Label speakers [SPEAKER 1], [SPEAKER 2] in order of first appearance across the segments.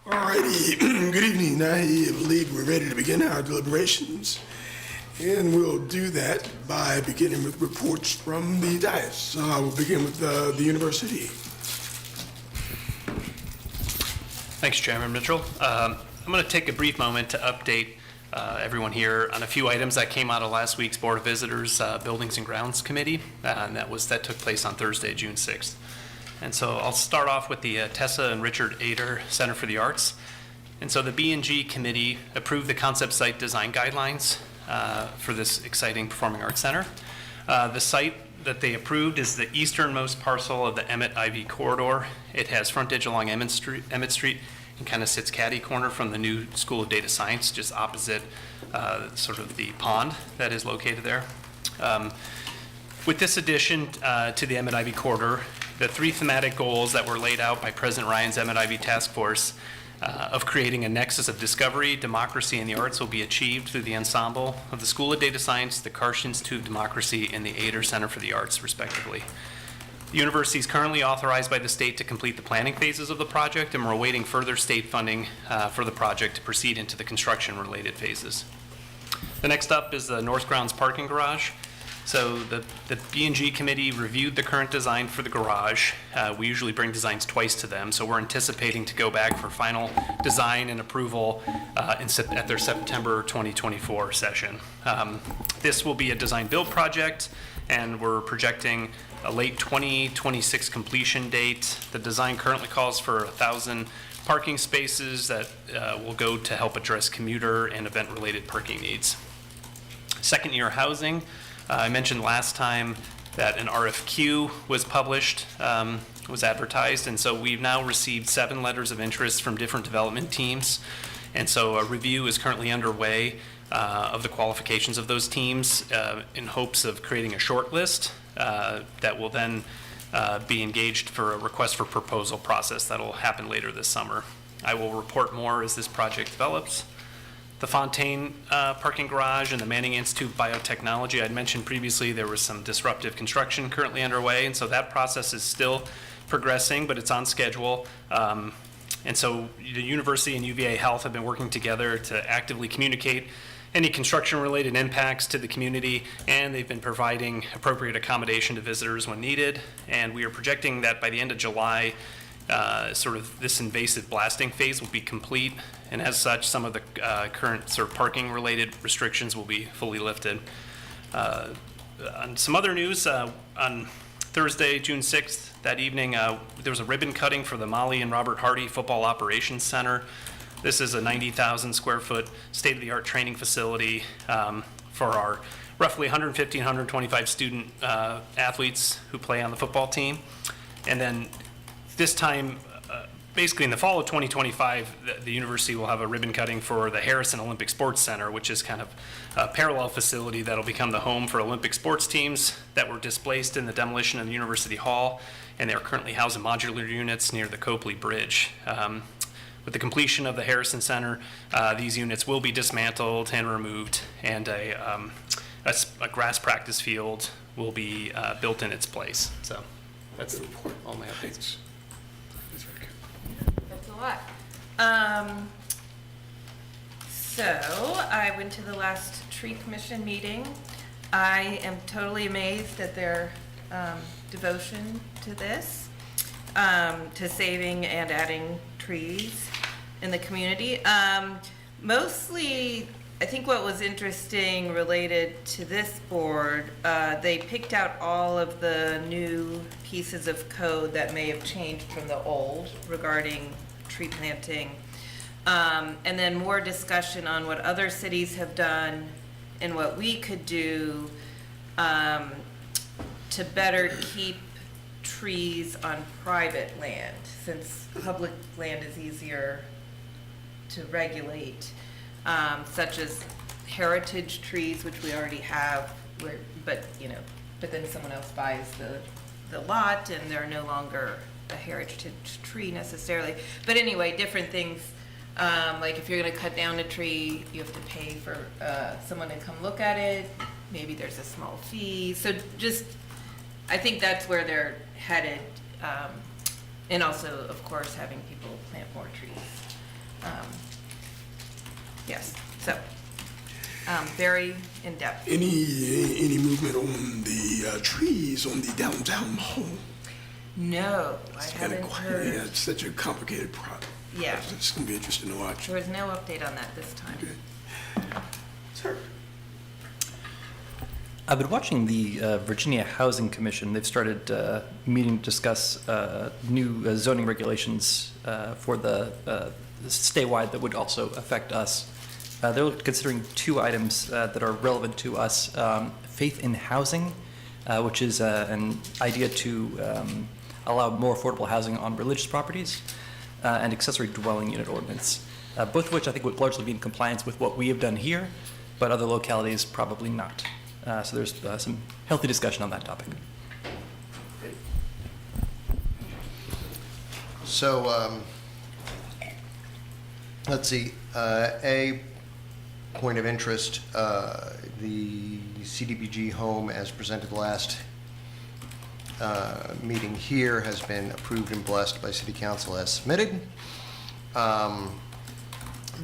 [SPEAKER 1] Alrighty, good evening. I believe we're ready to begin our deliberations. And we'll do that by beginning with reports from the dais. We'll begin with the university.
[SPEAKER 2] Thanks, Chairman Mitchell. I'm going to take a brief moment to update everyone here on a few items that came out of last week's Board of Visitors Buildings and Grounds Committee, and that took place on Thursday, June 6th. And so I'll start off with the Tessa and Richard Ader Center for the Arts. And so the B&G committee approved the concept site design guidelines for this exciting performing arts center. The site that they approved is the easternmost parcel of the Emmett Ivy corridor. It has frontage along Emmett Street and kind of sits catty corner from the new School of Data Science, just opposite sort of the pond that is located there. With this addition to the Emmett Ivy corridor, the three thematic goals that were laid out by President Ryan's Emmett Ivy Task Force of creating a nexus of discovery, democracy, and the arts will be achieved through the ensemble of the School of Data Science, the Karsh Institute of Democracy, and the Ader Center for the Arts, respectively. The university is currently authorized by the state to complete the planning phases of the project, and we're awaiting further state funding for the project to proceed into the construction-related phases. The next up is the North Grounds parking garage. So the B&G committee reviewed the current design for the garage. We usually bring designs twice to them, so we're anticipating to go back for final design and approval at their September 2024 session. This will be a design-build project, and we're projecting a late 2026 completion date. The design currently calls for 1,000 parking spaces that will go to help address commuter and event-related parking needs. Second-year housing. I mentioned last time that an RFQ was published, was advertised, and so we've now received 7 letters of interest from different development teams. And so a review is currently underway of the qualifications of those teams in hopes of creating a short list that will then be engaged for a request for proposal process that will happen later this summer. I will report more as this project develops. The Fontaine parking garage and the Manning Institute of Biotechnology, I'd mentioned previously there was some disruptive construction currently underway, and so that process is still progressing, but it's on schedule. And so the university and UVA Health have been working together to actively communicate any construction-related impacts to the community, and they've been providing appropriate accommodation to visitors when needed. And we are projecting that by the end of July, sort of this invasive blasting phase will be complete, and as such, some of the current sort of parking-related restrictions will be fully lifted. On some other news, on Thursday, June 6th, that evening, there was a ribbon cutting for the Molly and Robert Hardy Football Operations Center. This is a 90,000 square foot state-of-the-art training facility for our roughly 150, 125 student athletes who play on the football team. And then this time, basically in the fall of 2025, the university will have a ribbon cutting for the Harrison Olympic Sports Center, which is kind of a parallel facility that'll become the home for Olympic sports teams that were displaced in the demolition of the University Hall, and they're currently housed in modular units near the Copley Bridge. With the completion of the Harrison Center, these units will be dismantled and removed, and a grass practice field will be built in its place. So that's all my updates.
[SPEAKER 3] That's a lot. So I went to the last tree commission meeting. I am totally amazed at their devotion to this, to saving and adding trees in the community. Mostly, I think what was interesting related to this board, they picked out all of the new pieces of code that may have changed from the old regarding tree planting. And then more discussion on what other cities have done and what we could do to better keep trees on private land, since public land is easier to regulate, such as heritage trees, which we already have, but then someone else buys the lot and they're no longer a heritage tree necessarily. But anyway, different things. Like if you're going to cut down a tree, you have to pay for someone to come look at it. Maybe there's a small fee. So just, I think that's where they're headed. And also, of course, having people plant more trees. Yes, so, very in-depth.
[SPEAKER 1] Any movement on the trees on the downtown mall?
[SPEAKER 3] No, I
[SPEAKER 1] It's
[SPEAKER 3] haven't
[SPEAKER 1] quite,
[SPEAKER 3] heard.
[SPEAKER 1] yeah, it's such a complicated project.
[SPEAKER 3] Yeah.
[SPEAKER 1] It's gonna be interesting to watch.
[SPEAKER 3] There was no update on that this time.
[SPEAKER 1] Sir.
[SPEAKER 4] I've been watching the Virginia Housing Commission. They've started meeting to discuss new zoning regulations for the statewide that would also affect us. They're considering two items that are relevant to us. Faith in housing, which is an idea to allow more affordable housing on religious properties, and accessory dwelling unit ordinance, both of which I think would largely be in compliance with what we have done here, but other localities probably not. So there's some healthy discussion on that topic.
[SPEAKER 5] So, let's see, a point of interest, the CDBG home as presented last meeting here has been approved and blessed by City Council as submitted.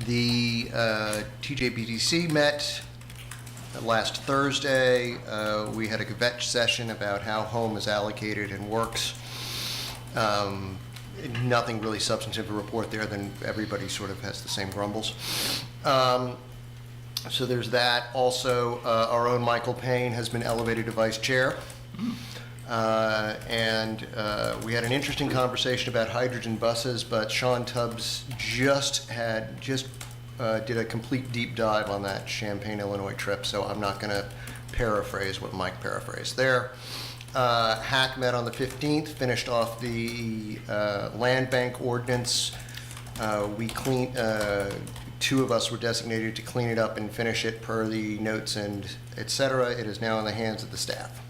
[SPEAKER 5] The TJBDC met last Thursday. We had a kvetch session about how home is allocated and works. Nothing really substantive to report there, then everybody sort of has the same grumbles. So there's that. Also, our own Michael Payne has been elevated to vice chair. And we had an interesting conversation about hydrogen buses, but Sean Tubbs just did a complete deep dive on that Champaign, Illinois trip, so I'm not going to paraphrase what Mike paraphrased there. HAC met on the 15th, finished off the land bank ordinance. Two of us were designated to clean it up and finish it per the notes and et cetera. It is now in the hands of the staff.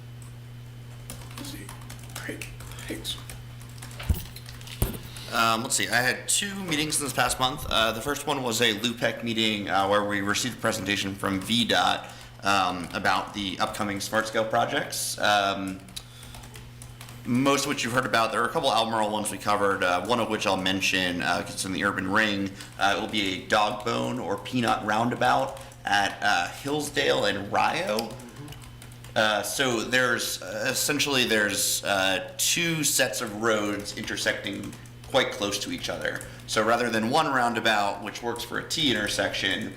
[SPEAKER 1] Great, thanks.
[SPEAKER 6] Let's see, I had 2 meetings this past month. The first one was a LUPEC meeting where we received a presentation from VDOT about the upcoming smart scale projects. Most of which you've heard about. There are a couple Albemarle ones we covered, one of which I'll mention, because it's in the urban ring. It will be a dog bone or peanut roundabout at Hillsdale and Rio. So there's essentially 2 sets of roads intersecting quite close to each other. So rather than one roundabout, which works for a T intersection,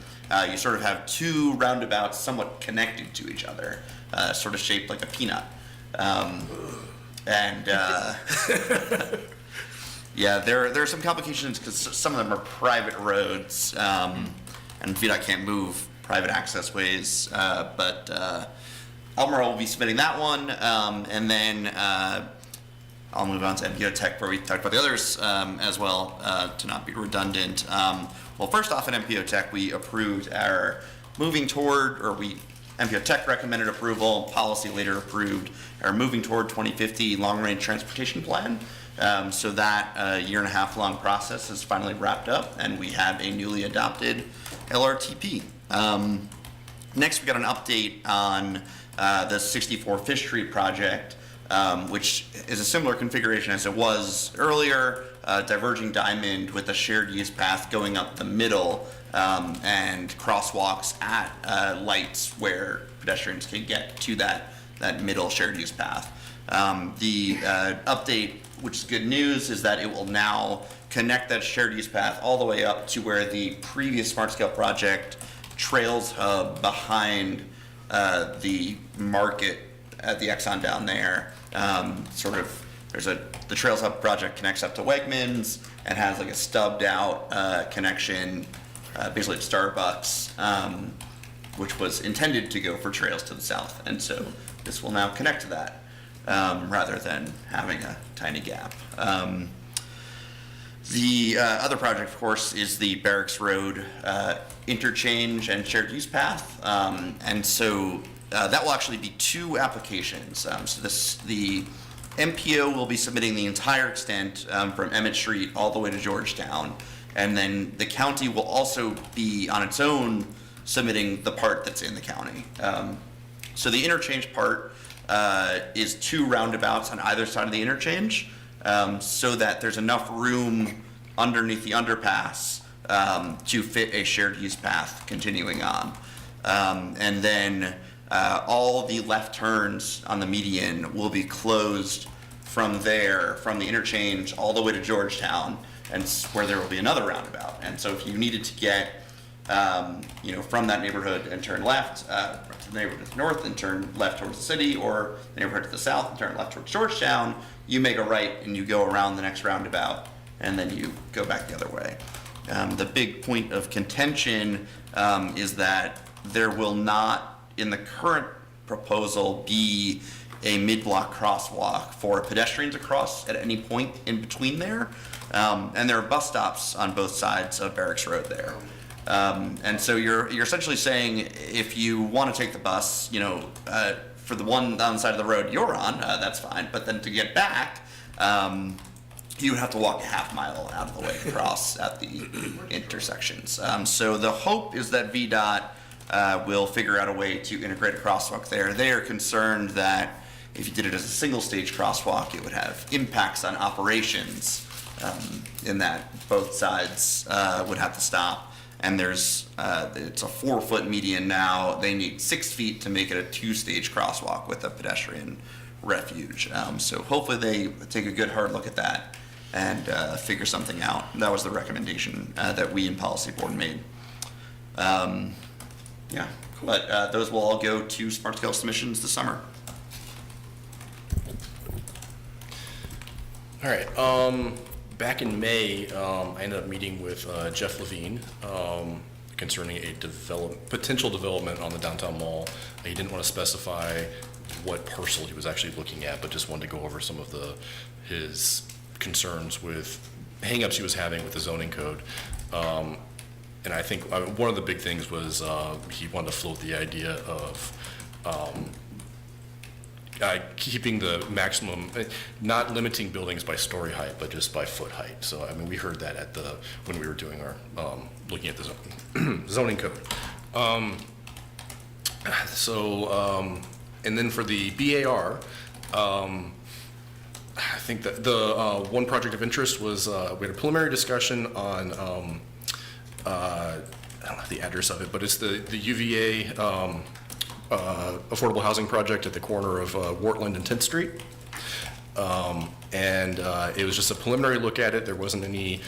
[SPEAKER 6] you sort of have 2 roundabouts somewhat connected to each other, sort of shaped like a peanut. Yeah, there are some complications because some of them are private roads, and VDOT can't move private access ways, but Albemarle will be submitting that one, and then I'll move on to MPO Tech where we talked about the others as well, to not be redundant. Well, first off, in MPO Tech, we approved our MPO Tech recommended approval, policy later approved, our moving toward 2050 long-range transportation plan. So that year-and-a-half-long process is finally wrapped up, and we have a newly adopted LRTP. Next, we got an update on the 64 Fish Street project, which is a similar configuration as it was earlier, diverging diamond with a shared use path going up the middle, and crosswalks at lights where pedestrians can get to that middle shared use path. The update, which is good news, is that it will now connect that shared use path all the way up to where the previous smart scale project trails hub behind the market at the Exxon down there. The Trails Hub project connects up to Wegmans and has like a stubbed out connection, basically to Starbucks, which was intended to go for trails to the south. And so this will now connect to that, rather than having a tiny gap. The other project, of course, is the Barracks Road interchange and shared use path. And so that will actually be 2 applications. The MPO will be submitting the entire extent from Emmett Street all the way to Georgetown. And then the county will also be on its own submitting the part that's in the county. So the interchange part is 2 roundabouts on either side of the interchange, so that there's enough room underneath the underpass to fit a shared use path continuing on. And then all the left turns on the median will be closed from there, from the interchange all the way to Georgetown, and where there will be another roundabout. And so if you needed to get, from that neighborhood and turn left to the neighborhood to the north and turn left towards the city, or the neighborhood to the south and turn left towards Georgetown, you make a right and you go around the next roundabout, and then you go back the other way. The big point of contention is that there will not, in the current proposal, be a mid-block crosswalk for pedestrians to cross at any point in between there. And there are bus stops on both sides of Barracks Road there. And so you're essentially saying if you want to take the bus, for the one on the side of the road you're on, that's fine. But then to get back, you would have to walk a half mile out of the way across at the intersections. So the hope is that VDOT will figure out a way to integrate a crosswalk there. They are concerned that if you did it as a single stage crosswalk, it would have impacts on operations, in that both sides would have to stop. And it's a 4-foot median now. They need 6 feet to make it a 2-stage crosswalk with a pedestrian refuge. So hopefully they take a good hard look at that and figure something out. That was the recommendation that we in Policy Board made. But those will all go to smart scale submissions this summer.
[SPEAKER 7] All right. Back in May, I ended up meeting with Jeff Levine concerning a potential development on the downtown mall. He didn't want to specify what parcel he was actually looking at, but just wanted to go over some of his concerns with hangups he was having with the zoning code. And I think one of the big things was he wanted to float the idea of keeping the maximum, not limiting buildings by story height, but just by foot height. So, we heard that when we were doing our, looking at the zoning code. And then for the BAR, I think that the one project of interest was, we had a preliminary discussion on, I don't have the address of it, but it's the UVA, affordable housing project at the corner of Wartland and 10th Street. It was just a preliminary look at it. There wasn't any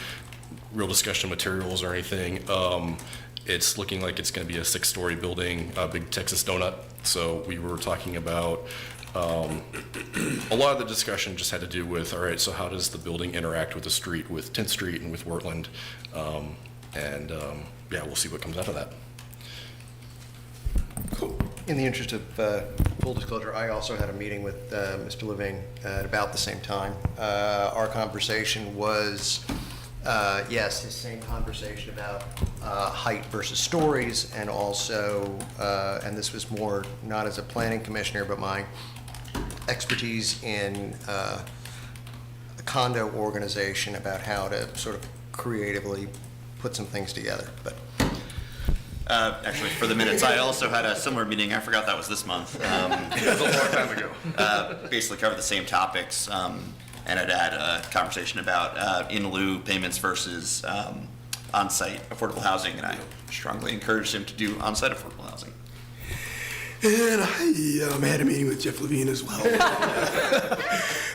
[SPEAKER 7] real discussion materials or anything. It's looking like it's going to be a 6-story building, a big Texas donut. So we were talking about, a lot of the discussion just had to do with, all right, so how does the building interact with the street, with 10th Street and with Wartland? We'll see what comes out of that.
[SPEAKER 1] Cool.
[SPEAKER 5] In the interest of full disclosure, I also had a meeting with Mr. Levine at about the same time. Our conversation was, yes, the same conversation about height versus stories, and also, and this was more not as a planning commissioner, but my expertise in condo organization about how to sort of creatively put some things together. But
[SPEAKER 6] Actually, for the minutes, I also had a similar meeting. I forgot that was this month.
[SPEAKER 7] It was a long time ago.
[SPEAKER 6] Basically covered the same topics, and I'd had a conversation about in lieu payments versus on-site affordable housing, and I strongly encouraged him to do on-site affordable housing.
[SPEAKER 1] And I had a meeting with Jeff Levine as well.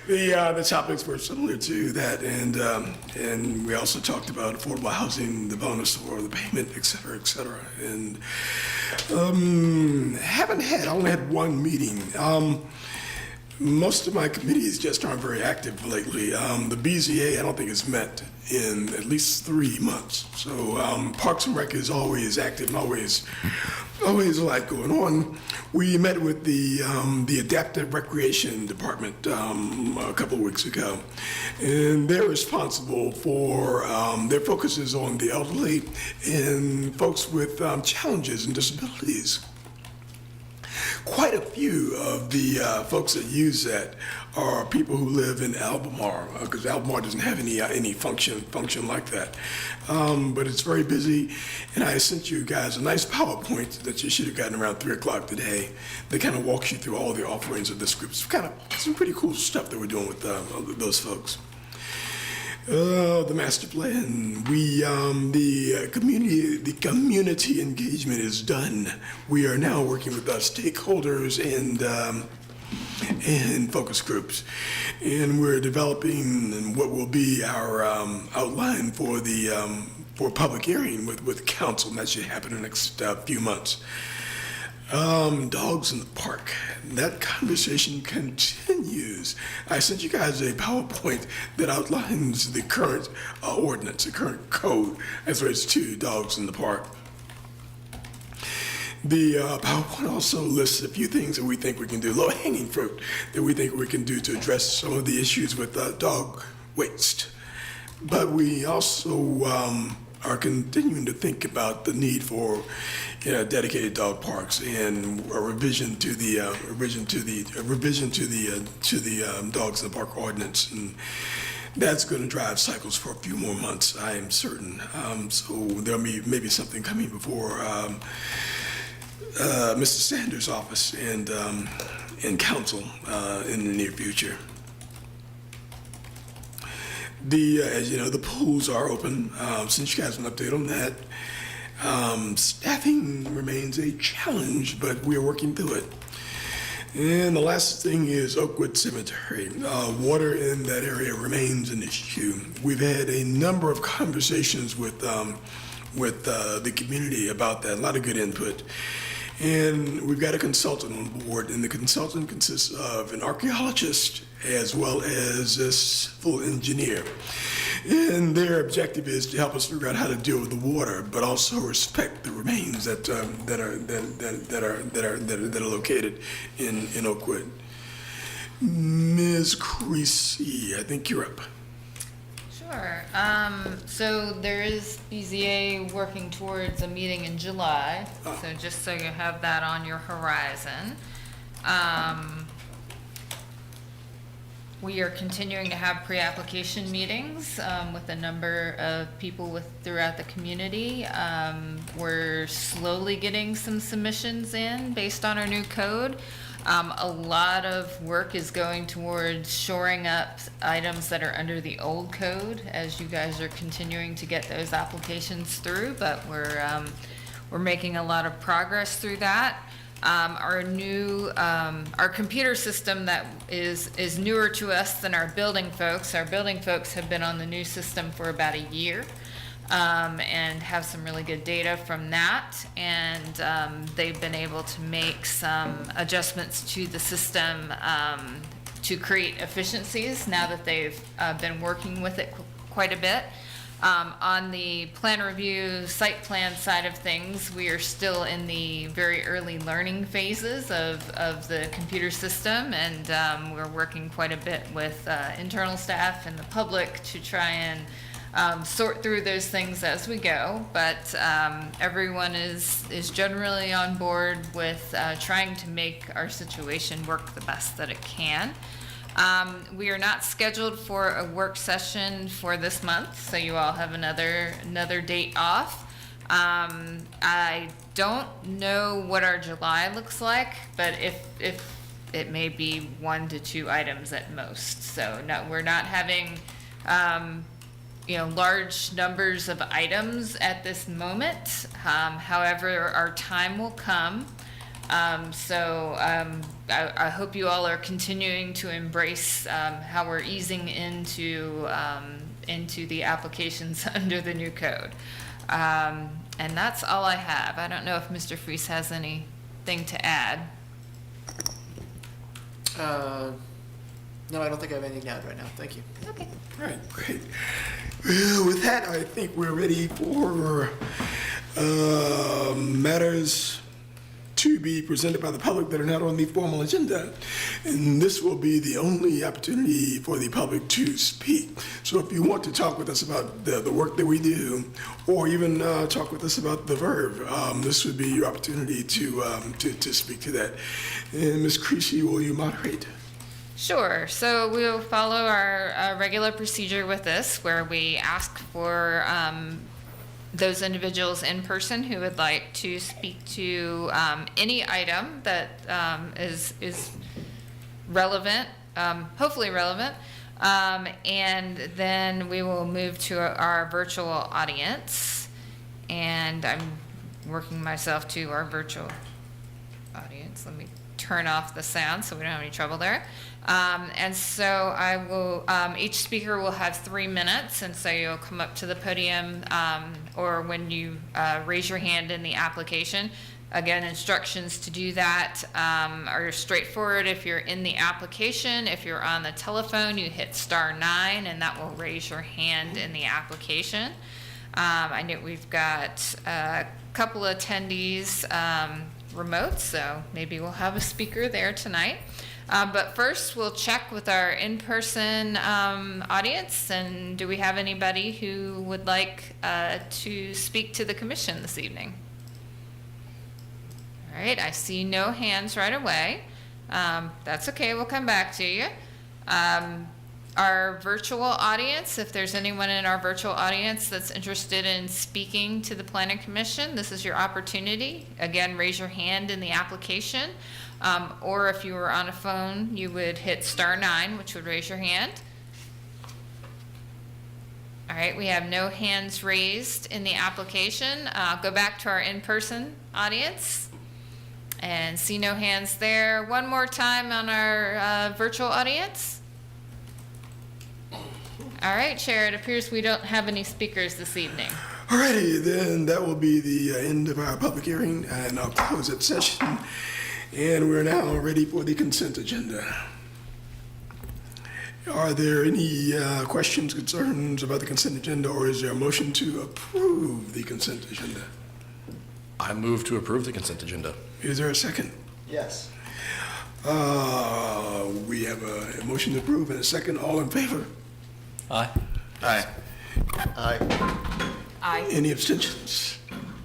[SPEAKER 1] The topics were similar to that, and we also talked about affordable housing, the bonus for the payment, et cetera, et cetera. And I only had one meeting. Most of my committees just aren't very active lately. The BZA, I don't think has met in at least 3 months. So Parks and Rec is always active and always a lot going on. We met with the Adaptive Recreation Department a couple of weeks ago, and they're responsible for, their focus is on the elderly and folks with challenges and disabilities. Quite a few of the folks that use that are people who live in Albemarle, because Albemarle doesn't have any function like that. But it's very busy, and I sent you guys a nice PowerPoint that you should have gotten around 3 o'clock today that kind of walks you through all the offerings of this group. It's kind of some pretty cool stuff that we're doing with those folks. The master plan. The community engagement is done. We are now working with our stakeholders and focus groups, and we're developing what will be our outline for the for public hearing with council. And that should happen in the next few months. Dogs in the park. That conversation continues. I sent you guys a PowerPoint that outlines the current ordinance, the current code as relates to dogs in the park. The PowerPoint also lists a few things that we think we can do, low-hanging fruit that we think we can do to address some of the issues with dog waste. But we also are continuing to think about the need for dedicated dog parks and a revision to the dogs in the park ordinance, and that's going to drive cycles for a few more months, I am certain. So there'll be maybe something coming before Mr. Sanders' office and council in the near future. As you know, the pools are open. Since you guys an update on that, staffing remains a challenge, but we're working through it. And the last thing is Oakwood Cemetery. Water in that area remains an issue. We've had a number of conversations with the community about that. A lot of good input. And we've got a consultant on board, and the consultant consists of an archaeologist as well as a civil engineer. And their objective is to help us figure out how to deal with the water, but also respect the remains that are located in Oakwood. Ms. Creasy, I think you're up.
[SPEAKER 8] Sure. So there is BZA working towards a meeting in July. So just so you have that on your horizon. We are continuing to have pre-application meetings with a number of people throughout the community. We're slowly getting some submissions in based on our new code. A lot of work is going towards shoring up items that are under the old code as you guys are continuing to get those applications through, but we're making a lot of progress through that. Our computer system that is newer to us than our building folks. Our building folks have been on the new system for about a year. And have some really good data from that. And they've been able to make some adjustments to the system to create efficiencies now that they've been working with it quite a bit. On the plan review, site plan side of things, we are still in the very early learning phases of the computer system, and we're working quite a bit with internal staff and the public to try and sort through those things as we go, but everyone is generally on board with trying to make our situation work the best that it can. We are not scheduled for a work session for this month, so you all have another date off. I don't know what our July looks like, but if it may be 1 to 2 items at most. So no, we're not having large numbers of items at this moment. However, our time will come. I hope you all are continuing to embrace how we're easing into the applications under the new code. And that's all I have. I don't know if Mr. Freese has anything to add.
[SPEAKER 9] No, I don't think I have anything to add right now. Thank you.
[SPEAKER 8] Okay.
[SPEAKER 1] All right, great. Well, with that, I think we're ready for matters to be presented by the public that are not on the formal agenda. And this will be the only opportunity for the public to speak. So if you want to talk with us about the work that we do, or even talk with us about the Verve, this would be your opportunity to speak to that. And Ms. Creasy, will you moderate?
[SPEAKER 8] Sure. So we'll follow our regular procedure with this, where we ask for those individuals in person who would like to speak to any item that is relevant, hopefully relevant, And then we will move to our virtual audience. And I'm working myself to our virtual audience. Let me turn off the sound so we don't have any trouble there. And so I will, each speaker will have 3 minutes, and so you'll come up to the podium, or when you raise your hand in the application. Again, instructions to do that are straightforward. If you're in the application, if you're on the telephone, you hit *9, and that will raise your hand in the application. I know we've got a couple of attendees remote, so maybe we'll have a speaker there tonight. But first, we'll check with our in-person audience, and do we have anybody who would like to speak to the commission this evening? All right, I see no hands right away. That's okay, we'll come back to you. Our virtual audience, if there's anyone in our virtual audience that's interested in speaking to the Planning Commission, this is your opportunity. Again, raise your hand in the application. Or if you were on a phone, you would hit *9, which would raise your hand. All right, we have no hands raised in the application. Go back to our in-person audience and see no hands there. One more time on our virtual audience. All right, Chair, it appears we don't have any speakers this evening.
[SPEAKER 1] Alrighty, then that will be the end of our public hearing, and I'll close that session. And we're now ready for the consent agenda. Are there any questions, concerns about the consent agenda, or is there a motion to approve the consent agenda?
[SPEAKER 7] I move to approve the consent agenda.
[SPEAKER 1] Is there a second?
[SPEAKER 5] Yes.
[SPEAKER 1] We have a motion to approve and a second. All in favor?
[SPEAKER 4] Aye.
[SPEAKER 6] Aye.
[SPEAKER 5] Aye.
[SPEAKER 3] Aye.
[SPEAKER 1] Any abstentions?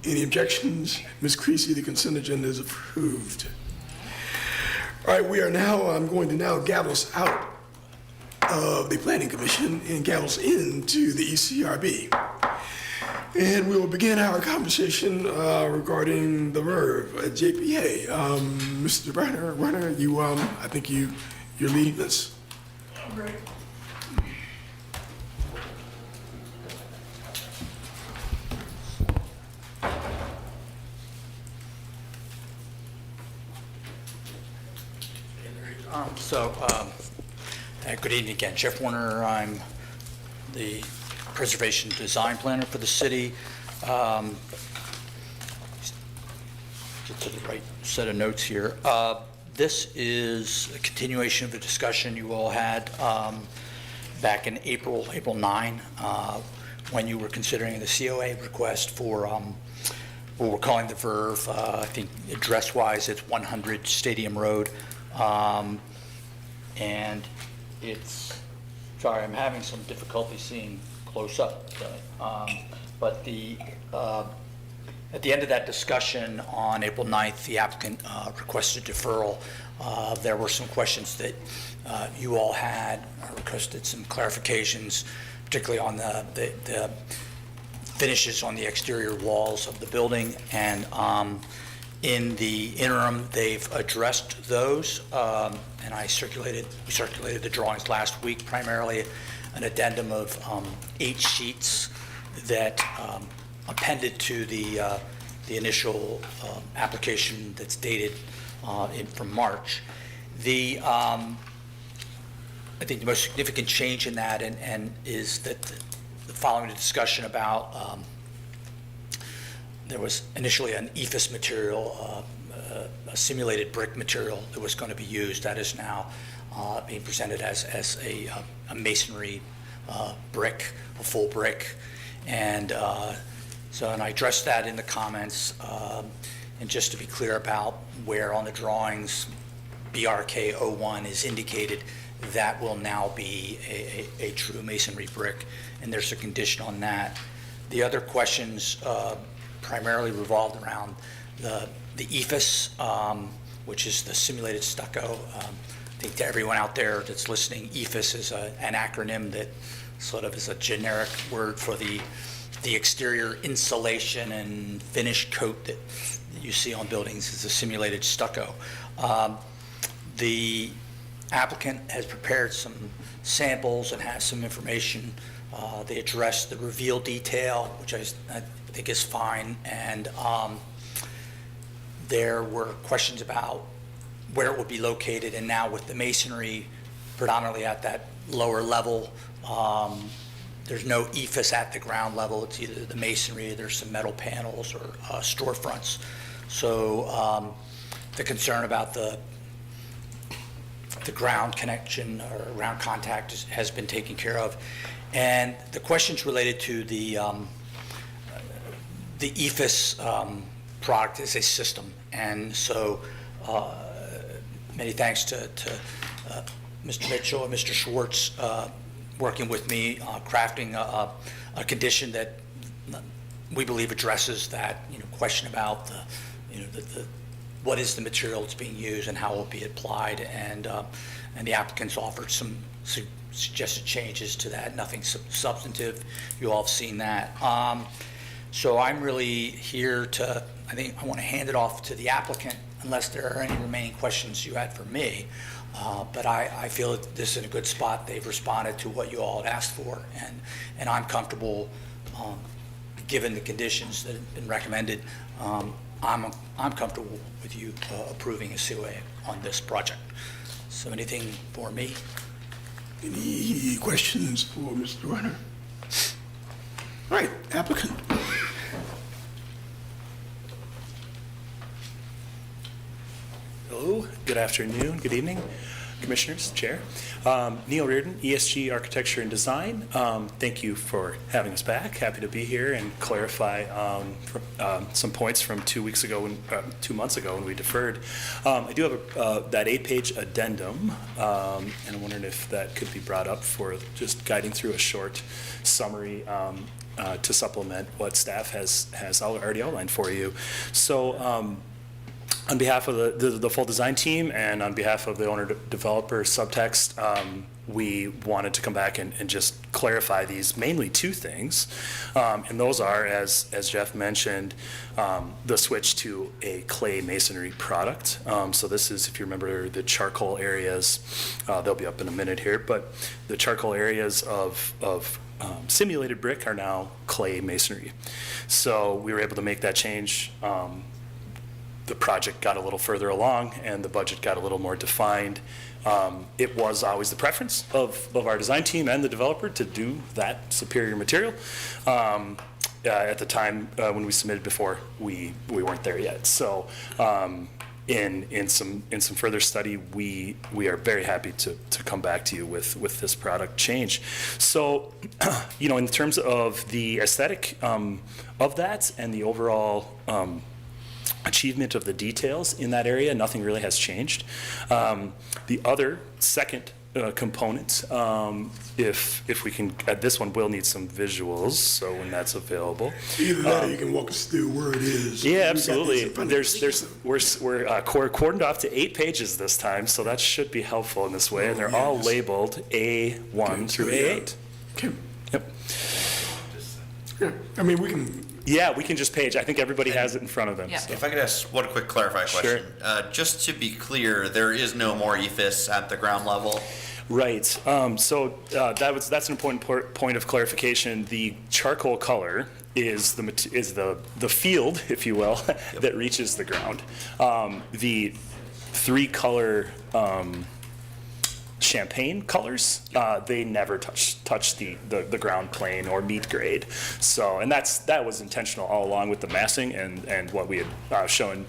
[SPEAKER 1] Any objections? Ms. Creasy, the consent agenda is approved. All right, we are now, I'm going to now gavel us out of the Planning Commission and gavel us into the ECRB. And we will begin our conversation regarding the verb, JPA. Mr. Werner, you, I think you're leading this.
[SPEAKER 10] Great. Good evening again. Jeff Warner, I'm the Preservation Design Planner for the city. Get to the right set of notes here. This is a continuation of a discussion you all had back in April 9, when you were considering the COA request for what we're calling the Verve. I think address-wise, it's 100 Stadium Road. And it's, sorry, I'm having some difficulty seeing close up. But at the end of that discussion on April 9th, the applicant requested deferral. There were some questions that you all had, requested some clarifications, particularly on the finishes on the exterior walls of the building. And in the interim, they've addressed those, and we circulated the drawings last week, primarily an addendum of 8 sheets that appended to the initial application that's dated from March. I think the most significant change in that and is that following the discussion about there was initially an EIFS material, a simulated brick material that was going to be used. That is now being presented as a masonry brick, a full brick. And and I addressed that in the comments. And just to be clear about where on the drawings BRK 01 is indicated, that will now be a true masonry brick. And there's a condition on that. The other questions primarily revolved around the EIFS, which is the simulated stucco. I think to everyone out there that's listening, EIFS is an acronym that sort of is a generic word for the exterior insulation and finish coat that you see on buildings is a simulated stucco. The applicant has prepared some samples and has some information. They address the reveal detail, which I think is fine, and there were questions about where it would be located, and now with the masonry predominantly at that lower level, there's no ephes at the ground level. It's either the masonry, there's some metal panels, or storefronts. So the concern about the ground connection or ground contact has been taken care of. And the questions related to the ephes product is a system. And so many thanks to Mr. Mitchell and Mr. Schwartz working with me, crafting a condition that we believe addresses that, question about the what is the material that's being used and how it will be applied, and the applicants offered some suggested changes to that, nothing substantive. You all have seen that. So I'm really here to, I want to hand it off to the applicant unless there are any remaining questions you had for me. But I feel that this is in a good spot. They've responded to what you all had asked for, and I'm comfortable, given the conditions that have been recommended, I'm comfortable with you approving a COA on this project. So anything for me?
[SPEAKER 1] Any questions for Mr. Runner? All right, applicant.
[SPEAKER 11] Hello, good afternoon, good evening, Commissioners, Chair. Neil Reardon, ESG Architecture and Design. Thank you for having us back. Happy to be here and clarify some points from 2 months ago when we deferred. I do have that 8-page addendum, and I'm wondering if that could be brought up for just guiding through a short summary to supplement what staff has already outlined for you. So. On behalf of the full design team and on behalf of the owner-developer subtext, we wanted to come back and just clarify these mainly two things. And those are, as Jeff mentioned, the switch to a clay masonry product. So this is, if you remember, the charcoal areas. They'll be up in a minute here, but the charcoal areas of simulated brick are now clay masonry. So we were able to make that change. The project got a little further along and the budget got a little more defined. It was always the preference of our design team and the developer to do that superior material. At the time when we submitted before, we weren't there yet. So in some further study, we are very happy to come back to you with this product change. So, in terms of the aesthetic of that and the overall achievement of the details in that area, nothing really has changed. The other second component, if we can, this one will need some visuals, so when that's available.
[SPEAKER 1] Either that or you can walk us through where it is.
[SPEAKER 11] Yeah, absolutely. We're cordoned off to 8 pages this time, so that should be helpful in this way, and they're all labeled A1 through A8.
[SPEAKER 1] Okay.
[SPEAKER 11] Yep.
[SPEAKER 1] Yeah, we can.
[SPEAKER 11] Yeah, we can just page. I think everybody has it in front of them.
[SPEAKER 3] Yeah.
[SPEAKER 11] So.
[SPEAKER 6] If I could ask one quick clarifying question. Just to be clear, there is no more ephes at the ground level?
[SPEAKER 11] Right. So that's an important point of clarification. The charcoal color is the field, if you will, that reaches the ground. The 3-color champagne colors, they never touch the ground plane or meet grade. So, and that was intentional all along with the massing and what we had shown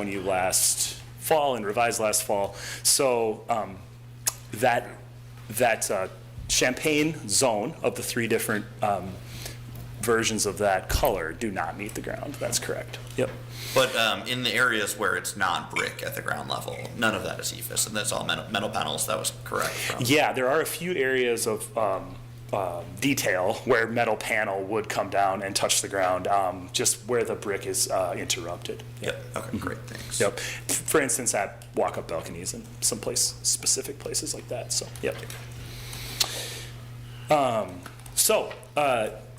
[SPEAKER 11] you last fall and revised last fall. So that champagne zone of the 3 different versions of that color do not meet the ground. That's correct. Yep.
[SPEAKER 6] But in the areas where it's not brick at the ground level, none of that is ephes, and that's all metal panels. That was correct.
[SPEAKER 11] Yeah, there are a few areas of detail where metal panel would come down and touch the ground, just where the brick is interrupted.
[SPEAKER 6] Yep. Okay, great, thanks.
[SPEAKER 11] Yep. For instance, at walk-up balconies and some specific places like that. So, yep.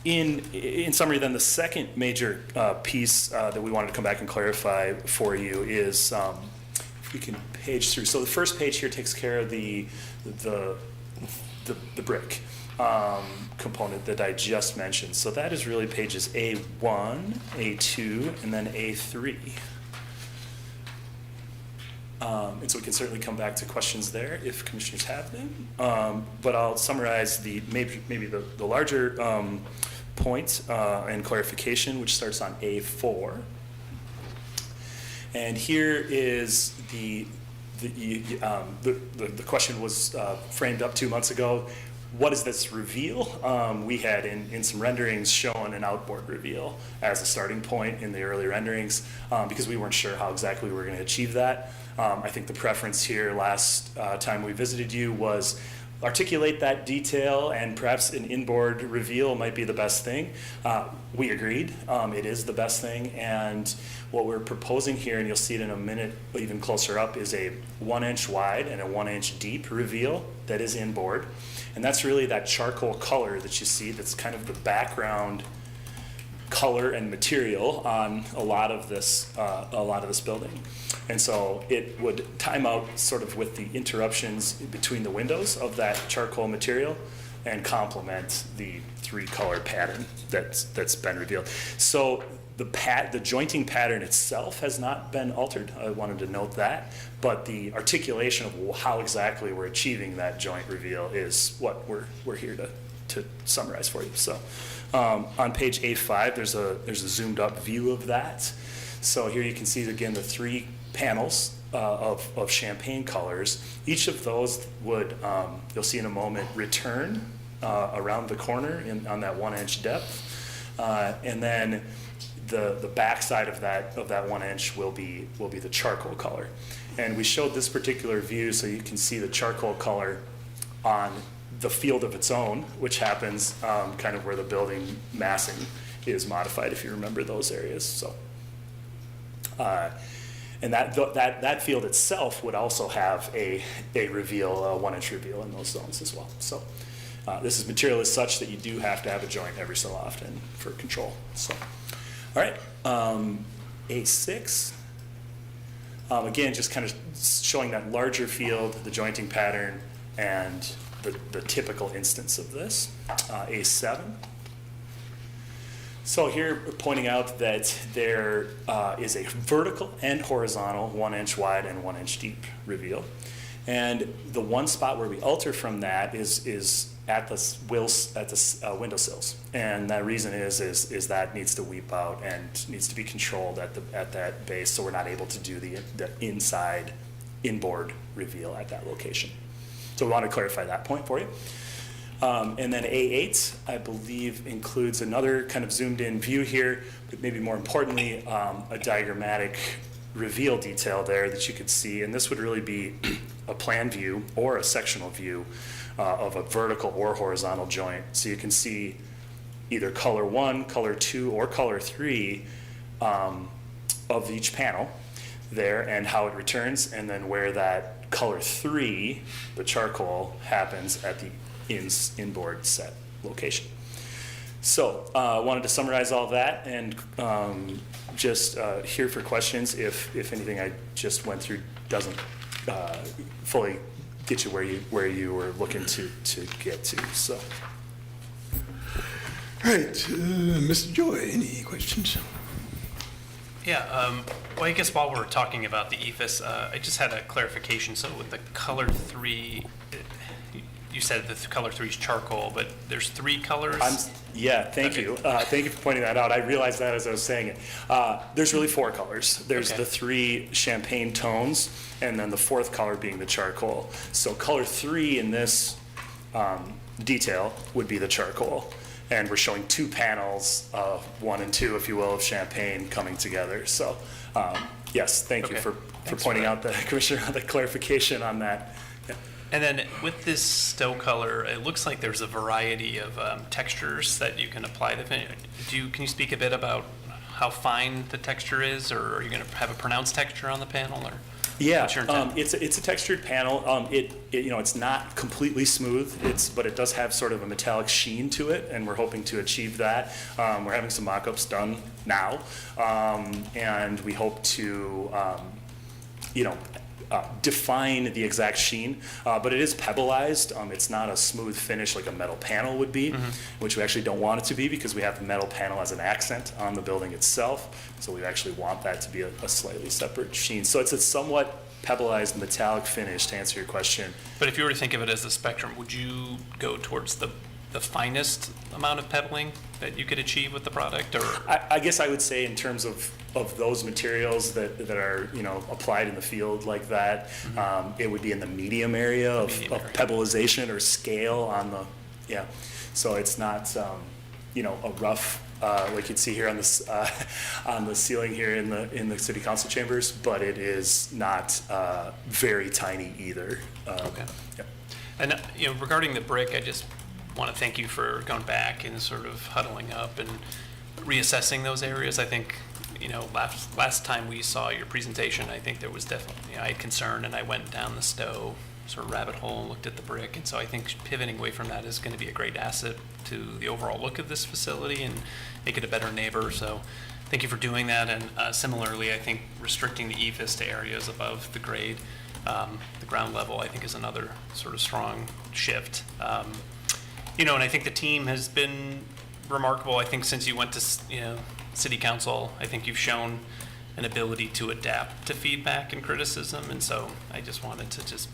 [SPEAKER 11] In summary, then, the second major piece that we wanted to come back and clarify for you is, if we can page through. So the first page here takes care of the brick component that I just mentioned. So that is really pages A1, A2, and then A3. And so we can certainly come back to questions there if commissioners have them. But I'll summarize maybe the larger point and clarification, which starts on A4. And here is the question was framed up 2 months ago. What does this reveal? We had in some renderings shown an outboard reveal as a starting point in the early renderings because we weren't sure how exactly we were going to achieve that. I think the preference here last time we visited you was articulate that detail, and perhaps an inboard reveal might be the best thing. We agreed. It is the best thing, and what we're proposing here, and you'll see it in a minute even closer up, is a 1 inch wide and a 1 inch deep reveal that is inboard. And that's really that charcoal color that you see that's kind of the background color and material on a lot of this building. And so it would time out sort of with the interruptions between the windows of that charcoal material and complement the 3-color pattern that's been revealed. So the jointing pattern itself has not been altered. I wanted to note that, but the articulation of how exactly we're achieving that joint reveal is what we're here to summarize for you. So on page A5, there's a zoomed up view of that. So here you can see again the 3 panels of champagne colors. Each of those would, you'll see in a moment, return around the corner on that 1 inch depth, and then the back side of that 1 inch will be the charcoal color. And we showed this particular view so you can see the charcoal color on the field of its own, which happens kind of where the building massing is modified, if you remember those areas. So, and that field itself would also have a reveal, a 1 inch reveal in those zones as well. So this is material is such that you do have to have a joint every so often for control. So, all right, A6. Again, just kind of showing that larger field, the jointing pattern, and the typical instance of this. A7. So here, pointing out that there is a vertical and horizontal 1 inch wide and 1 inch deep reveal. And the one spot where we alter from that is at the windowsills. And that reason is that needs to weep out and needs to be controlled at that base, so we're not able to do the inside inboard reveal at that location. So we want to clarify that point for you. And then A8, I believe, includes another kind of zoomed in view here, but maybe more importantly, a diagrammatic reveal detail there that you could see. And this would really be a plan view or a sectional view of a vertical or horizontal joint. So you can see either color 1, color 2, or color 3 of each panel there and how it returns, and then where that color 3, the charcoal, happens at the inboard set location. So I wanted to summarize all that and just here for questions if anything I just went through doesn't fully get you where you were looking to get to. So.
[SPEAKER 1] All right, Mr. Joy, any questions?
[SPEAKER 2] Yeah, well, I guess while we're talking about the EFS, I just had a clarification. So with the color 3, you said the color 3 is charcoal, but there's 3 colors?
[SPEAKER 11] Thank you. Thank you for pointing that out. I realized that as I was saying it. There's really 4 colors. There's the 3 champagne tones, and then the 4th color being the charcoal. So color 3 in this detail would be the charcoal. And we're showing 2 panels, 1 and 2, if you will, of champagne coming together. So, yes, thank you for pointing out the Commissioner, the clarification on that. Yeah.
[SPEAKER 2] And then with this Stowe color, it looks like there's a variety of textures that you can apply to it. Can you speak a bit about how fine the texture is, or are you going to have a pronounced texture on the panel, or?
[SPEAKER 11] Yeah, it's a textured panel. It's not completely smooth. But it does have sort of a metallic sheen to it, and we're hoping to achieve that. We're having some mock-ups done now, and we hope to, define the exact sheen, but it is pebbleized. It's not a smooth finish like a metal panel would be, which we actually don't want it to be because we have the metal panel as an accent on the building itself. So we actually want that to be a slightly separate sheen. So it's a somewhat pebbleized metallic finish, to answer your question.
[SPEAKER 2] But if you were to think of it as a spectrum, would you go towards the finest amount of pebbling that you could achieve with the product, or?
[SPEAKER 11] I guess I would say in terms of those materials that are, applied in the field like that, it would be in the medium area of pebbleization or scale on the, yeah. So it's not, a rough, like you'd see here on this, on the ceiling here in the city council chambers, but it is not very tiny either.
[SPEAKER 2] Okay.
[SPEAKER 11] Yeah.
[SPEAKER 2] And, regarding the brick, I just want to thank you for going back and sort of huddling up and reassessing those areas. I think, last time we saw your presentation, I think there was definitely, I had concern, and I went down the Stowe sort of rabbit hole and looked at the brick. And so I think pivoting away from that is going to be a great asset to the overall look of this facility and make it a better neighbor. So thank you for doing that. And similarly, I think restricting the EFIS to areas above the grade, the ground level, I think is another sort of strong shift. And I think the team has been remarkable. I think since you went to, city council, I think you've shown an ability to adapt to feedback and criticism. And so I just wanted to just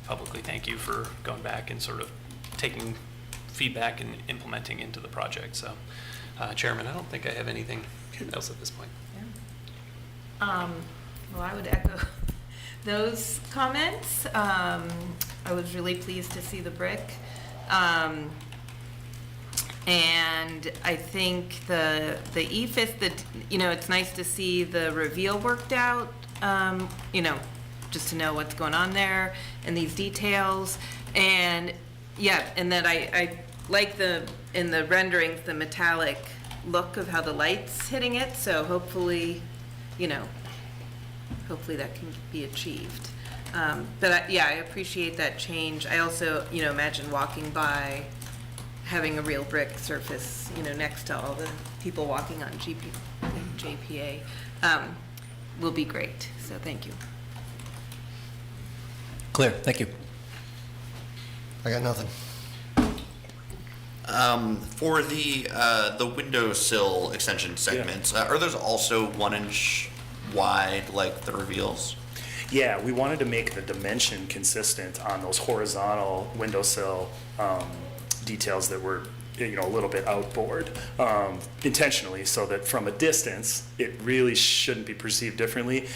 [SPEAKER 2] publicly thank you for going back and sort of taking feedback and implementing into the project. So, Chairman, I don't think I have anything else at this point.
[SPEAKER 3] Well, I would echo those comments. I was really pleased to see the brick. And I think the EFIS, it's nice to see the reveal worked out, just to know what's going on there and these details. And yeah, and that I like in the renderings, the metallic look of how the light's hitting it. So hopefully that can be achieved. But I appreciate that change. I also, imagine walking by, having a real brick surface, next to all the people walking on JPA, will be great. So thank you.
[SPEAKER 4] Clear, thank you.
[SPEAKER 5] I got nothing.
[SPEAKER 6] For the windowsill extension segments, are those also 1 inch wide like the reveals?
[SPEAKER 11] Yeah, we wanted to make the dimension consistent on those horizontal windowsill details that were, a little bit outboard intentionally, so that from a distance, it really shouldn't be perceived differently.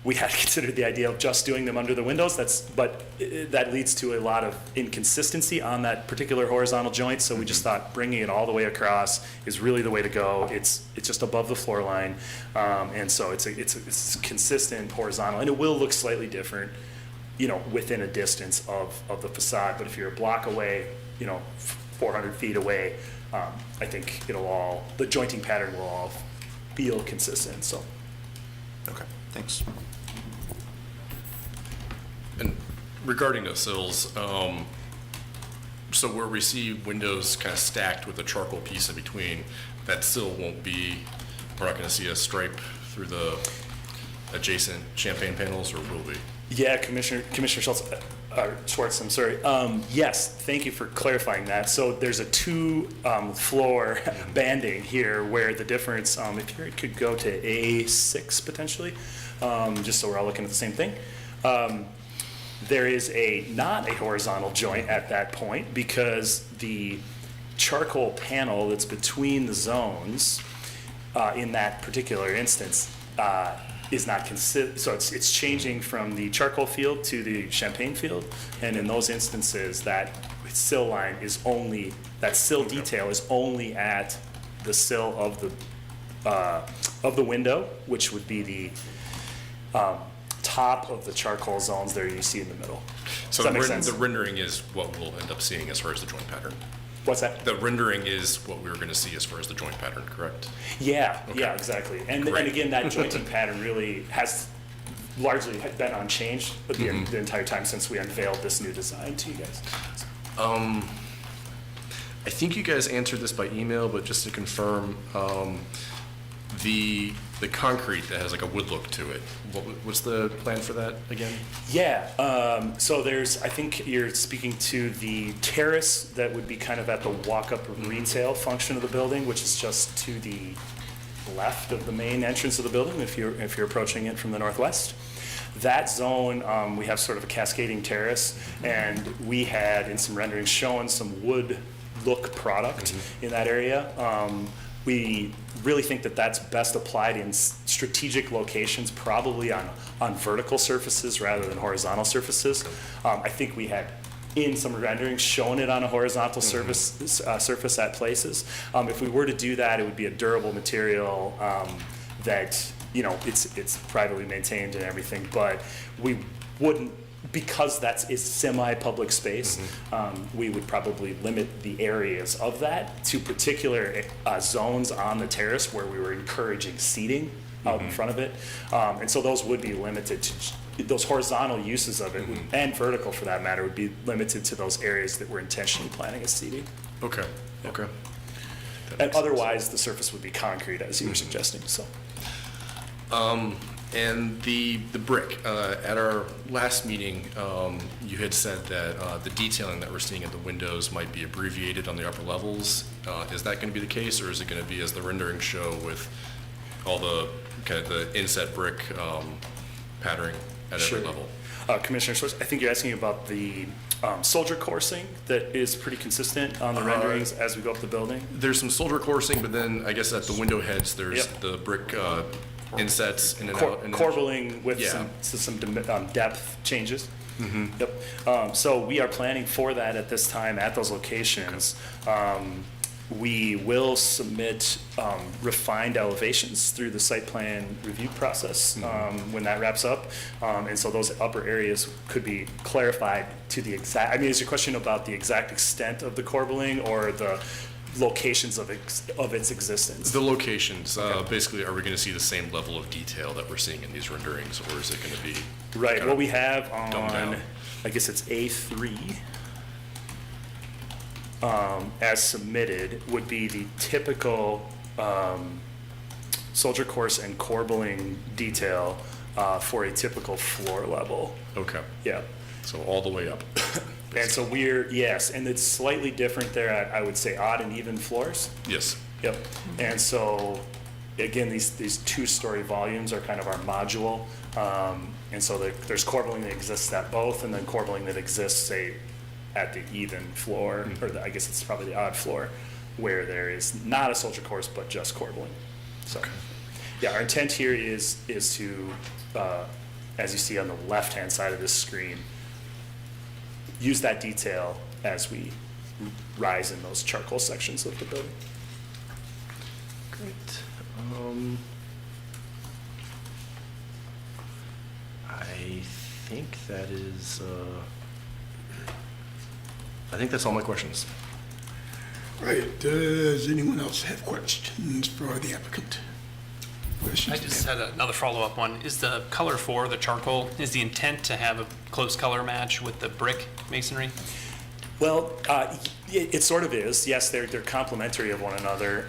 [SPEAKER 11] We had considered the idea of just doing them under the windows, but that leads to a lot of inconsistency on that particular horizontal joint, so we just thought bringing it all the way across is really the way to go. It's just above the floor line, and so it's consistent horizontal, and it will look slightly different, within a distance of the facade, but if you're a block away, 400 feet away, I think the jointing pattern will all feel consistent, so.
[SPEAKER 6] Okay, thanks.
[SPEAKER 7] And regarding the sills, so where we see windows kind of stacked with a charcoal piece in between, that sill won't be, we're not going to see a stripe through the adjacent champagne panels, or will we?
[SPEAKER 11] Yeah, Commissioner Schwartz, I'm sorry. Yes, thank you for clarifying that. So there's a two-floor banding here where the difference, if you could go to A6 potentially, just so we're all looking at the same thing. There is not a horizontal joint at that point because the charcoal panel that's between the zones in that particular instance is not so it's changing from the charcoal field to the champagne field, and in those instances that sill line is only, that sill detail is only at the sill of the window, which would be the top of the charcoal zones there you see in the middle.
[SPEAKER 7] So
[SPEAKER 11] Does that make sense?
[SPEAKER 7] the rendering is what we'll end up seeing as far as the joint pattern.
[SPEAKER 11] What's that?
[SPEAKER 7] The rendering is what we're going to see as far as the joint pattern, correct?
[SPEAKER 11] Yeah,
[SPEAKER 7] Okay.
[SPEAKER 11] yeah, exactly. And
[SPEAKER 7] Great.
[SPEAKER 11] again, that jointing pattern really has largely been unchanged the entire time since we unveiled this new design to you guys.
[SPEAKER 7] I think you guys answered this by email, but just to confirm, the the concrete that has like a wood look to it. What's the plan for that again?
[SPEAKER 11] Yeah, so I think you're speaking to the terrace that would be kind of at the walk-up retail function of the building, which is just to the left of the main entrance of the building if you're approaching it from the northwest. That zone, we have sort of a cascading terrace, and we had in some renderings shown some wood look product in that area. We really think that that's best applied in strategic locations, probably on vertical surfaces rather than horizontal surfaces. I think we had in some renderings shown it on a horizontal surface at places. If we were to do that, it would be a durable material that, you know, it's privately maintained and everything, but we wouldn't, because is semi-public space, we would probably limit the areas of that to particular zones on the terrace where we were encouraging seating out in front of it. And so those would be limited to, those horizontal uses of it, and vertical for that matter, would be limited to those areas that we're intentionally planning as seating.
[SPEAKER 7] Okay, okay.
[SPEAKER 11] And otherwise, the surface would be concrete, as you were suggesting, so.
[SPEAKER 7] And the brick, at our last meeting, you had said that the detailing that we're seeing at the windows might be abbreviated on the upper levels. Is that going to be the case, or is it going to be as the renderings show with all the kind of the inset brick patterning at every level?
[SPEAKER 11] Commissioner Schwartz, I think you're asking about the soldier coursing that is pretty consistent on the renderings as we go up the building?
[SPEAKER 7] There's some soldier coursing, but then I guess at the window heads, there's the brick insets in and out.
[SPEAKER 11] Corbelling with some depth changes. Yep. So we are planning for that at this time at those locations. We will submit refined elevations through the site plan review process when that wraps up. And so those upper areas could be clarified to the exact, I mean, is your question about the exact extent of the corbelling or the locations of its existence?
[SPEAKER 7] The locations. Basically, are we going to see the same level of detail that we're seeing in these renderings, or is it going to be
[SPEAKER 11] right? What we have on,
[SPEAKER 7] down?
[SPEAKER 11] I guess it's A3, as submitted, would be the typical soldier course and corbelling detail for a typical floor level.
[SPEAKER 7] Okay.
[SPEAKER 11] Yeah.
[SPEAKER 7] So all the way up.
[SPEAKER 11] And so yes, and it's slightly different there at, I would say, odd and even floors.
[SPEAKER 7] Yes.
[SPEAKER 11] Yep. And so, again, these two-story volumes are kind of our module. And so there's corbelling that exists at both, and then corbelling that exists, say, at the even floor, or I guess it's probably the odd floor, where there is not a soldier course, but just corbelling. So, yeah, our intent here is to, as you see on the left-hand side of this screen, use that detail as we rise in those charcoal sections of the building.
[SPEAKER 7] Great. I think that is. I think that's all my questions.
[SPEAKER 1] Right, does anyone else have questions for the applicant? Questions?
[SPEAKER 2] I just had another follow-up one. Is the color for the charcoal, is the intent to have a close color match with the brick masonry?
[SPEAKER 11] Well, it sort of is. Yes, they're complementary of one another.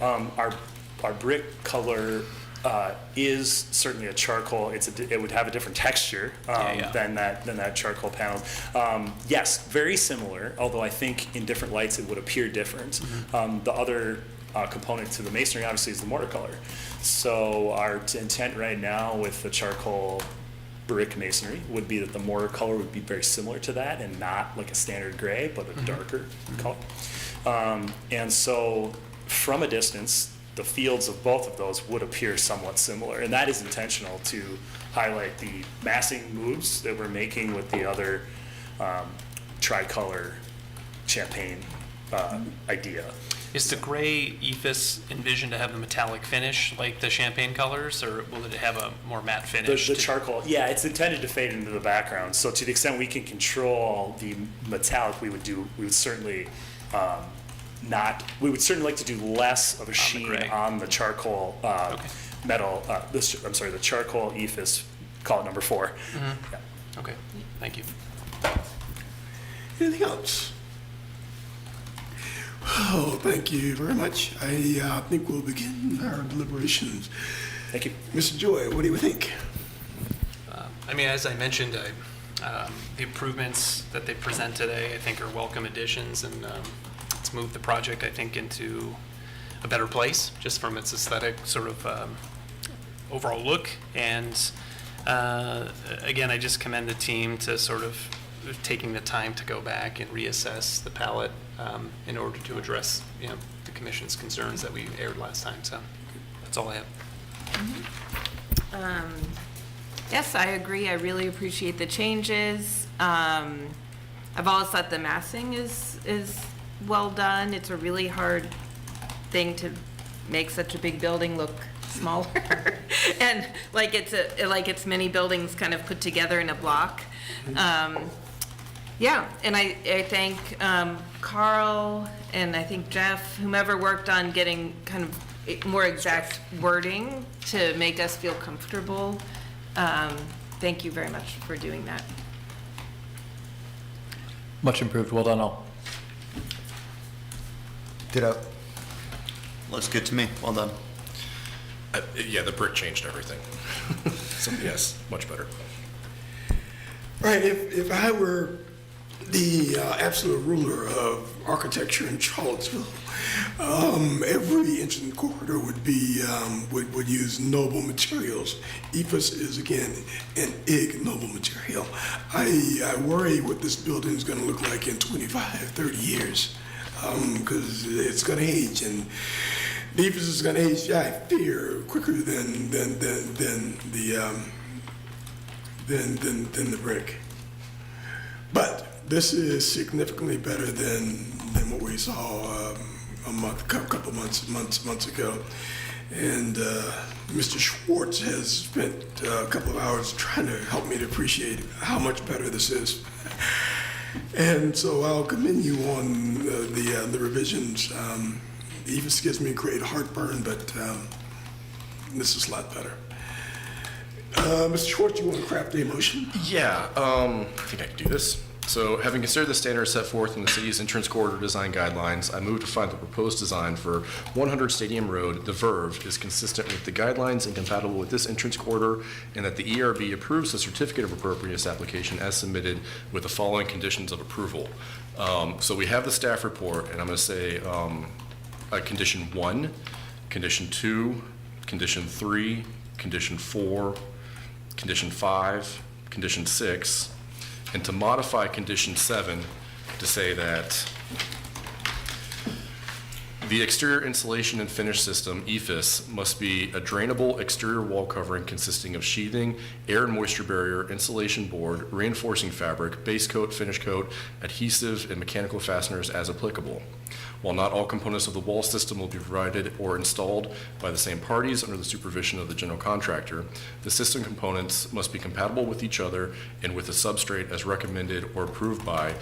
[SPEAKER 11] Our brick color is certainly a charcoal. It would have a different texture than that charcoal panel. Yes, very similar. Although I think in different lights it would appear different. The other component to the masonry obviously is the mortar color. So our intent right now with the charcoal brick masonry would be that the mortar color would be very similar to that and not like a standard gray, but a darker color. And so from a distance, the fields of both of those would appear somewhat similar. And that is intentional to highlight the massing moves that we're making with the other tricolor champagne idea.
[SPEAKER 2] Is the gray ephes envisioned to have the metallic finish like the champagne colors, or will it have a more matte finish?
[SPEAKER 11] The charcoal, yeah, it's intended to fade into the background. So to the extent we can control the metallic, we would certainly like to do less of a sheen on the charcoal metal. The charcoal ephes, call it number 4. Yeah.
[SPEAKER 2] Okay, thank you.
[SPEAKER 1] Anything else? Oh, thank you very much. I think we'll begin our deliberations.
[SPEAKER 11] Thank you.
[SPEAKER 1] Mr. Joy, what do you think?
[SPEAKER 2] I mean, as I mentioned, the improvements that they present today, I think, are welcome additions, and it's moved the project, I think, into a better place, just from its aesthetic sort of overall look. And again, I just commend the team to sort of taking the time to go back and reassess the palette in order to address, the commission's concerns that we aired last time. So that's all I have.
[SPEAKER 3] Yes, I agree. I really appreciate the changes. I've always thought the massing is well done. It's a really hard thing to make such a big building look smaller, and like it's many buildings kind of put together in a block. Yeah, and I thank Carl and I think Jeff, whomever worked on getting kind of more exact wording to make us feel comfortable. Thank you very much for doing that.
[SPEAKER 4] Much improved. Well done, all.
[SPEAKER 5] Ditto.
[SPEAKER 6] Looks good to me. Well done.
[SPEAKER 7] Yeah, the brick changed everything. So, yes, much better.
[SPEAKER 1] Right, if I were the absolute ruler of architecture in Charlottesville, every entrance corridor would be would use noble materials. EPHIS is again an Ig noble material. I worry what this building is going to look like in 25, 30 years, because it's going to age, and the EPHIS is going to age, I fear, quicker than the brick. But this is significantly better than what we saw a couple months ago. And Mr. Schwartz has spent a couple of hours trying to help me to appreciate how much better this is. And so I'll commend you on the revisions. It even gives me great heartburn, but this is a lot better. Mr. Schwartz, you want to craft a motion?
[SPEAKER 7] Yeah, I think I can do this. So, having considered the standards set forth in the city's entrance corridor design guidelines, I move to find the proposed design for 100 Stadium Road, the Verve, is consistent with the guidelines and compatible with this entrance corridor, and that the ERB approves the certificate of appropriateness application as submitted with the following conditions of approval. So we have the staff report, and I'm going to say condition 1, condition 2, condition 3, condition 4, condition 5, condition 6, and to modify condition 7 to say that the exterior insulation and finish system, EFIS, must be a drainable exterior wall covering consisting of sheathing, air and moisture barrier, insulation board, reinforcing fabric, base coat, finish coat, adhesive, and mechanical fasteners as applicable. While not all components of the wall system will be provided or installed by the same parties under the supervision of the general contractor, the system components must be compatible with each other and with the substrate as recommended or approved by,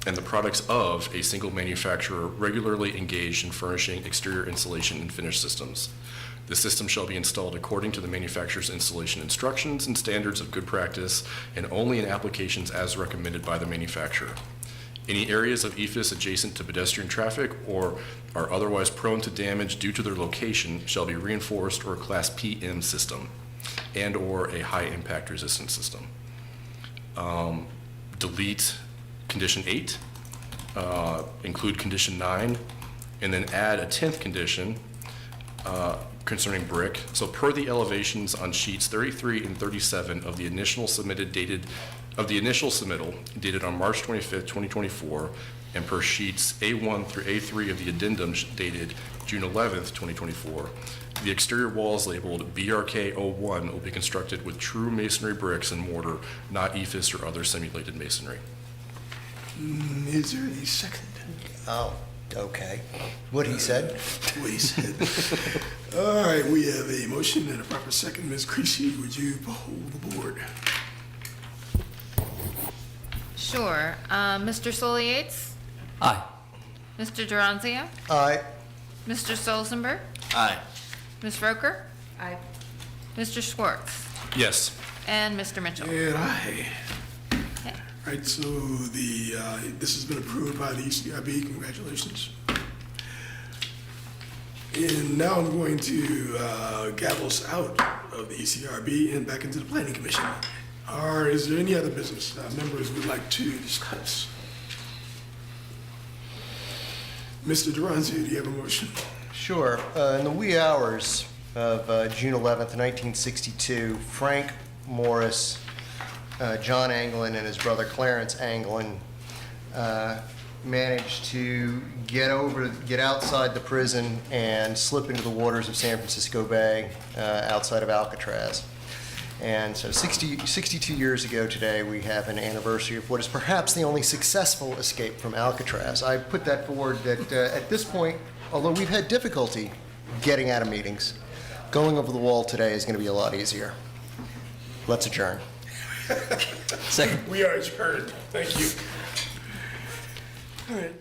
[SPEAKER 7] and the products of, a single manufacturer regularly engaged in furnishing exterior insulation and finish systems. The system shall be installed according to the manufacturer's installation instructions and standards of good practice, and only in applications as recommended by the manufacturer. Any areas of EFIS adjacent to pedestrian traffic or are otherwise prone to damage due to their location shall be reinforced or a Class PM system and or a high impact resistance system. Delete condition 8, include condition 9, and then add a 10th condition concerning brick. So per the elevations on sheets 33 and 37 of the initial submittal dated on March 25th, 2024, and per sheets A1 through A3 of the addendum dated June 11th, 2024, the exterior walls labeled BRK01 will be constructed with true masonry bricks and mortar, not EFIS or other simulated masonry.
[SPEAKER 1] Is there a second?
[SPEAKER 5] Oh, okay. What he said?
[SPEAKER 1] What he said. All right, we have a motion and a proper second. Ms. Creasy, would you hold the board?
[SPEAKER 8] Sure. Mr. Soliates?
[SPEAKER 4] Aye.
[SPEAKER 8] Mr. Duranzia?
[SPEAKER 5] Aye.
[SPEAKER 8] Mr. Stolzenberg?
[SPEAKER 6] Aye.
[SPEAKER 8] Ms. Roker?
[SPEAKER 3] I
[SPEAKER 8] Mr. Schwartz?
[SPEAKER 7] Yes.
[SPEAKER 8] And Mr. Mitchell?
[SPEAKER 1] And aye.
[SPEAKER 8] Okay.
[SPEAKER 1] All right, so this has been approved by the ECIB. Congratulations. And now I'm going to gavel us out of the ECRB and back into the Planning Commission. Is there any other business members would like to discuss? Mr. Duranzi, do you have a motion?
[SPEAKER 5] Sure. In the wee hours of June 11th, 1962, Frank Morris, John Anglin, and his brother Clarence Anglin managed to get outside the prison and slip into the waters of San Francisco Bay outside of Alcatraz. And so 62 years ago today, we have an anniversary of what is perhaps the only successful escape from Alcatraz. I put that forward that at this point, although we've had difficulty getting out of meetings, going over the wall today is going to be a lot easier. Let's adjourn.
[SPEAKER 4] Second.
[SPEAKER 1] We are adjourned. Thank you. All right.